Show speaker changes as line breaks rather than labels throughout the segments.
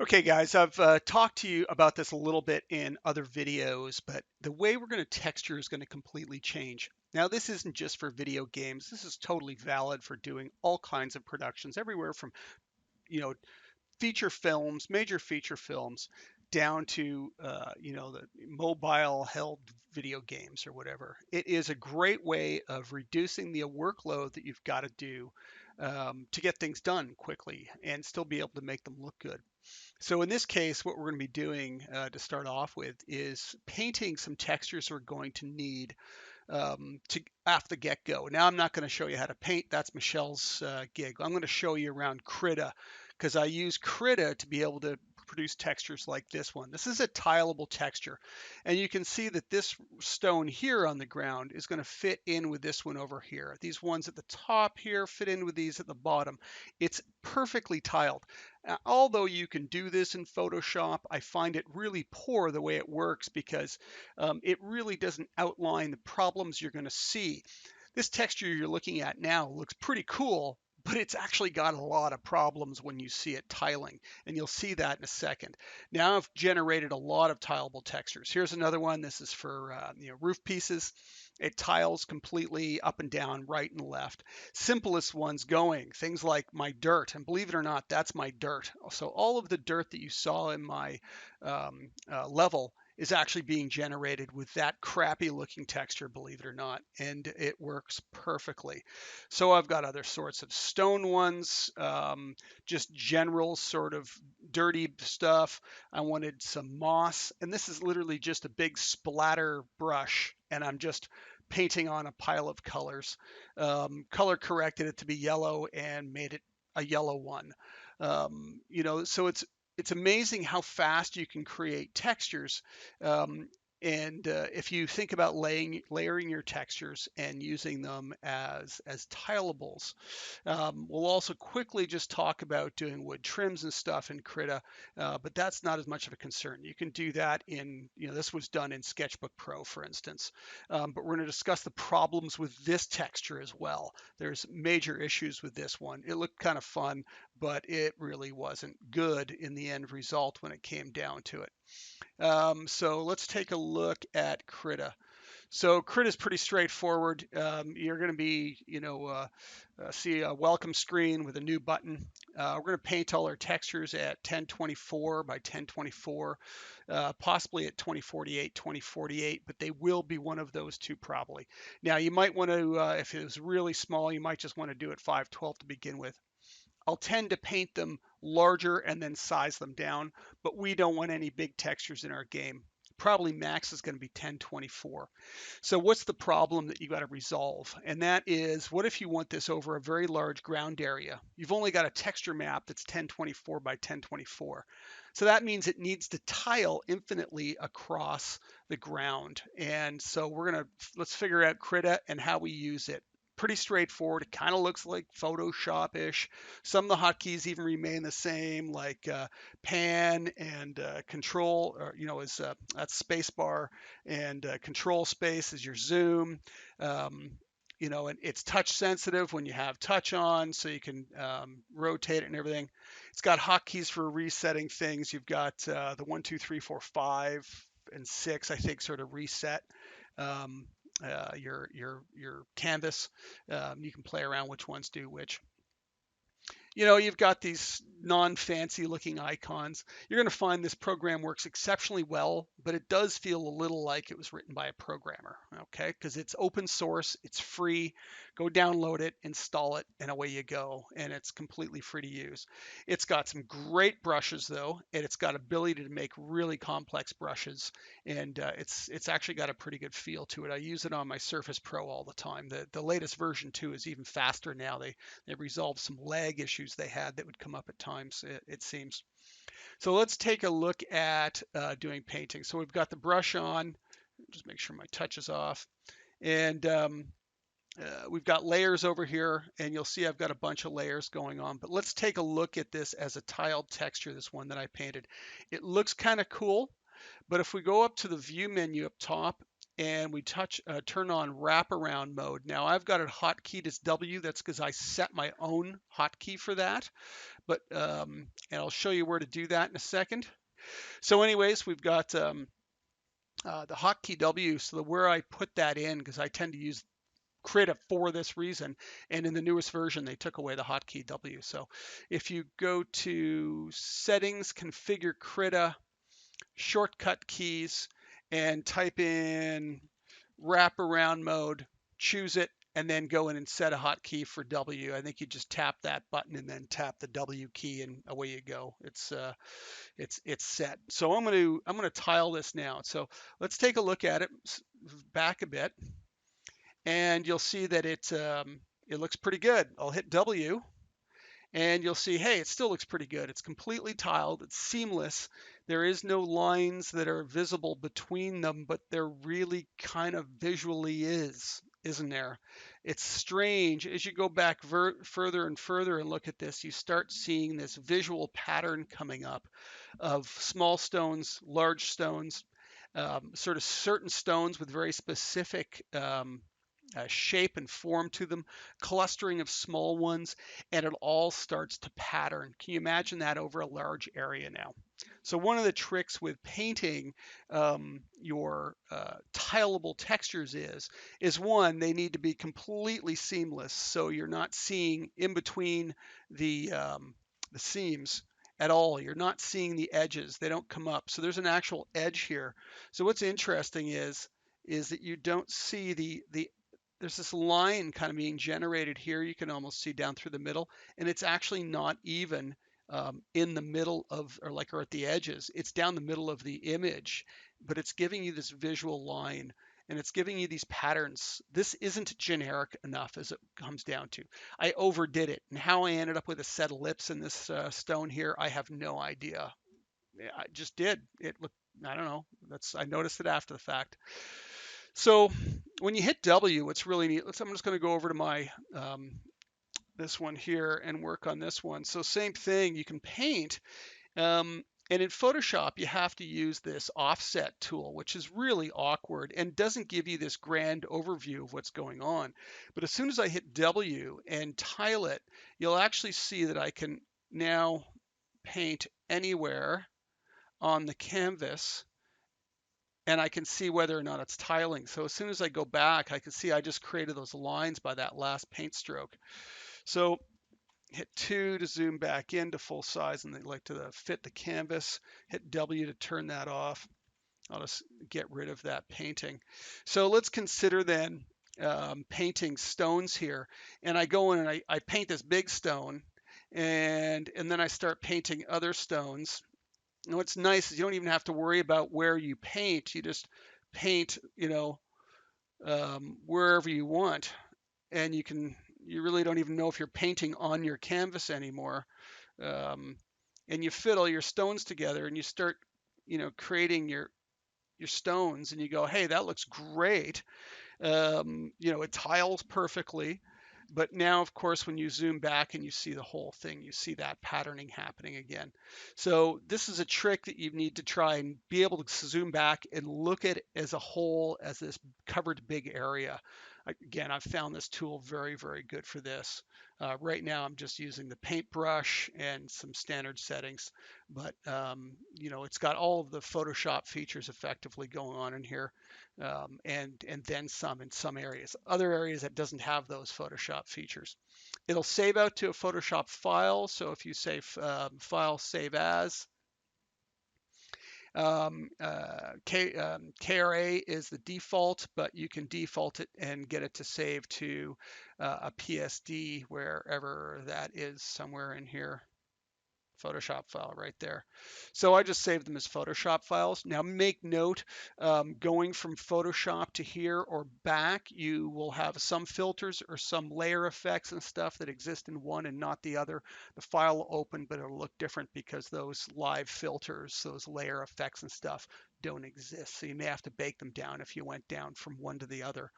Okay, guys, I've talked to you about this a little bit in other videos, but the way we're going to texture is going to completely change. Now, this isn't just for video games. This is totally valid for doing all kinds of productions, everywhere from, you know, feature films, major feature films, down to, the mobile held video games or whatever. It is a great way of reducing the workload that you've got to do to get things done quickly and still be able to make them look good. So in this case, what we're going to be doing to start off with is painting some textures we're going to need to off the get-go. Now I'm not going to show you how to paint. That's Michelle's gig. I'm going to show you around Krita because I use Krita to be able to produce textures like this one. This is a tileable texture, and you can see that this stone here on the ground is going to fit in with this one over here. These ones at the top here fit in with these at the bottom. It's perfectly tiled. Although you can do this in Photoshop, I find it really poor the way it works because it really doesn't outline the problems you're going to see. This texture you're looking at now looks pretty cool, but it's actually got a lot of problems when you see it tiling, and you'll see that in a second. Now I've generated a lot of tileable textures. Here's another one. This is for roof pieces. It tiles completely up and down, right and left. Simplest ones going, things like my dirt, and believe it or not, that's my dirt. So all of the dirt that you saw in my level is actually being generated with that crappy looking texture, believe it or not, and it works perfectly. So I've got other sorts of stone ones, just general sort of dirty stuff. I wanted some moss, and this is literally just a big splatter brush, and I'm just painting on a pile of colors. Color corrected it to be yellow and made it a yellow one. So it's amazing how fast you can create textures. Um, and if you think about layering your textures and using them as tileables, we'll also quickly just talk about doing wood trims and stuff in Krita, but that's not as much of a concern. You can do that in, this was done in Sketchbook Pro, for instance. But we're going to discuss the problems with this texture as well. There's major issues with this one. It looked kind of fun, but it really wasn't good in the end result when it came down to it. So let's take a look at Krita. So Crit is pretty straightforward. You're going to be, see a welcome screen with a new button. We're going to paint all our textures at 1024 by 1024, possibly at 2048, 2048, but they will be one of those two probably. Now you might want to, if it was really small, you might just want to do it 512 to begin with. I'll tend to paint them larger and then size them down, but we don't want any big textures in our game. Probably max is going to be 1024. So what's the problem that you got to resolve? And that is, what if you want this over a very large ground area? You've only got a texture map that's 1024 by 1024. So that means it needs to tile infinitely across the ground. And so let's figure out Krita and how we use it. Pretty straightforward. It kind of looks like Photoshop-ish. Some of the hotkeys even remain the same, like pan and control, or is that's spacebar, and control space is your zoom. Um, and it's touch sensitive when you have touch on, so you can rotate it and everything. It's got hotkeys for resetting things. You've got the 1, 2, 3, 4, 5, and 6, I think, sort of reset. Um, your canvas. You can play around which ones do which. You've got these non-fancy looking icons. You're going to find this program works exceptionally well, but it does feel a little like it was written by a programmer, okay? Because it's open source, it's free. Go download it, install it, and away you go. And it's completely free to use. It's got some great brushes though, and it's got ability to make really complex brushes. And it's actually got a pretty good feel to it. I use it on my Surface Pro all the time. The latest version too is even faster now. They resolved some lag issues they had that would come up at times, it seems. So let's take a look at doing painting. So we've got the brush on. Just make sure my touch is off. And we've got layers over here, and you'll see I've got a bunch of layers going on. But let's take a look at this as a tiled texture, this one that I painted. It looks kind of cool, but if we go up to the view menu up top, and we turn on wraparound mode. Now I've got it hotkeyed as W. That's because I set my own hotkey for that. But and I'll show you where to do that in a second. So anyways, we've got the hotkey W. So where I put that in, because I tend to use Krita for this reason, and in the newest version they took away the hotkey W. So if you go to settings, configure Krita, shortcut keys, and type in wraparound mode, choose it, and then go in and set a hotkey for W. I think you just tap that button and then tap the W key, and away you go. It's set. So I'm gonna tile this now. So let's take a look at it back a bit, and you'll see that it looks pretty good. I'll hit W, and you'll see, hey, it still looks pretty good. It's completely tiled. It's seamless. There is no lines that are visible between them, but there really kind of visually is, isn't there? It's strange. As you go back further and further and look at this, you start seeing this visual pattern coming up of small stones, large stones, sort of certain stones with very specific shape and form to them, clustering of small ones, and it all starts to pattern. Can you imagine that over a large area now? So one of the tricks with painting your tileable textures is one, they need to be completely seamless, so you're not seeing in between the seams at all. You're not seeing the edges; they don't come up. So there's an actual edge here. So what's interesting is that you don't see the there's this line kind of being generated here. You can almost see down through the middle, and it's actually not even in the middle of, or at the edges. It's down the middle of the image, but it's giving you this visual line, and it's giving you these patterns. This isn't generic enough, as it comes down to. I overdid it, and how I ended up with a set of lips in this stone here, I have no idea. I just did. It looked, I don't know. I noticed it after the fact. So when you hit W, what's really neat, I'm just going to go over to my this one here and work on this one. So same thing, you can paint. And in Photoshop, you have to use this offset tool, which is really awkward and doesn't give you this grand overview of what's going on. But as soon as I hit W and tile it, you'll actually see that I can now paint anywhere on the canvas, and I can see whether or not it's tiling. So as soon as I go back, I can see I just created those lines by that last paint stroke. So hit 2 to zoom back into full size and like to fit the canvas. Hit W to turn that off. I'll just get rid of that painting. So let's consider then painting stones here. And I go in and I paint this big stone, and then I start painting other stones. And what's nice is you don't even have to worry about where you paint. You just paint, wherever you want, and you really don't even know if you're painting on your canvas anymore. And you fit all your stones together, and you start, creating your stones, and you go, hey, that looks great. It tiles perfectly. But now, of course, when you zoom back and you see the whole thing, you see that patterning happening again. So this is a trick that you need to try and be able to zoom back and look at it as a whole, as this covered big area. Again, I've found this tool very, very good for this. Right now, I'm just using the paintbrush and some standard settings, but it's got all of the Photoshop features effectively going on in here, and then some in some areas. Other areas that doesn't have those Photoshop features. It'll save out to a Photoshop file. So if you say file save as, KRA is the default, but you can default it and get it to save to a PSD, wherever that is, somewhere in here. Photoshop file right there. So I just saved them as Photoshop files. Now make note, going from Photoshop to here or back, you will have some filters or some layer effects and stuff that exist in one and not the other. The file will open, but it'll look different because those live filters, those layer effects and stuff don't exist. So you may have to bake them down if you went down from one to the other.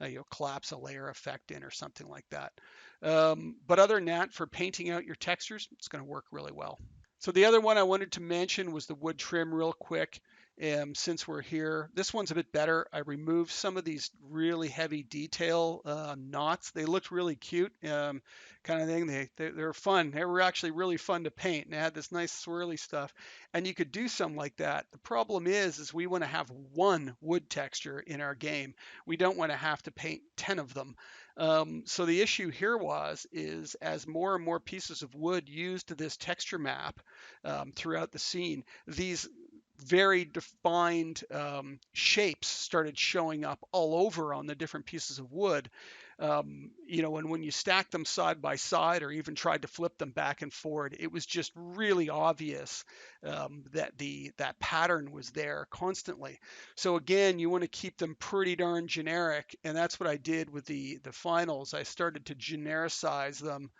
You'll collapse a layer effect in or something like that. But other than that, for painting out your textures, it's going to work really well. So the other one I wanted to mention was the wood trim real quick. Since we're here. This one's a bit better. I removed some of these really heavy detail knots. They looked really cute, kind of thing. They were fun. They were actually really fun to paint, and they had this nice swirly stuff. And you could do some like that. The problem is we want to have one wood texture in our game. We don't want to have to paint 10 of them. So the issue here is as more and more pieces of wood used this texture map throughout the scene, these very defined shapes started showing up all over on the different pieces of wood. And when you stack them side by side or even tried to flip them back and forward, it was just really obvious that pattern was there constantly. So again, you want to keep them pretty darn generic, and that's what I did with the finals. I started to genericize them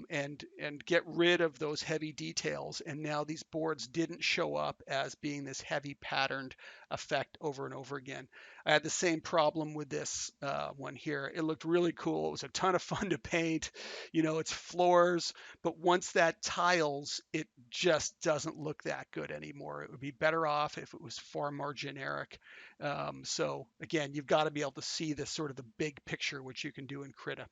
and get rid of those heavy details. And now these boards didn't show up as being this heavy patterned effect over and over again. I had the same problem with this one here. It looked really cool. It was a ton of fun to paint. It's floors, but once that tiles, it just doesn't look that good anymore. It would be better off if it was far more generic. So again, you've got to be able to see this sort of the big picture, which you can do in Krita.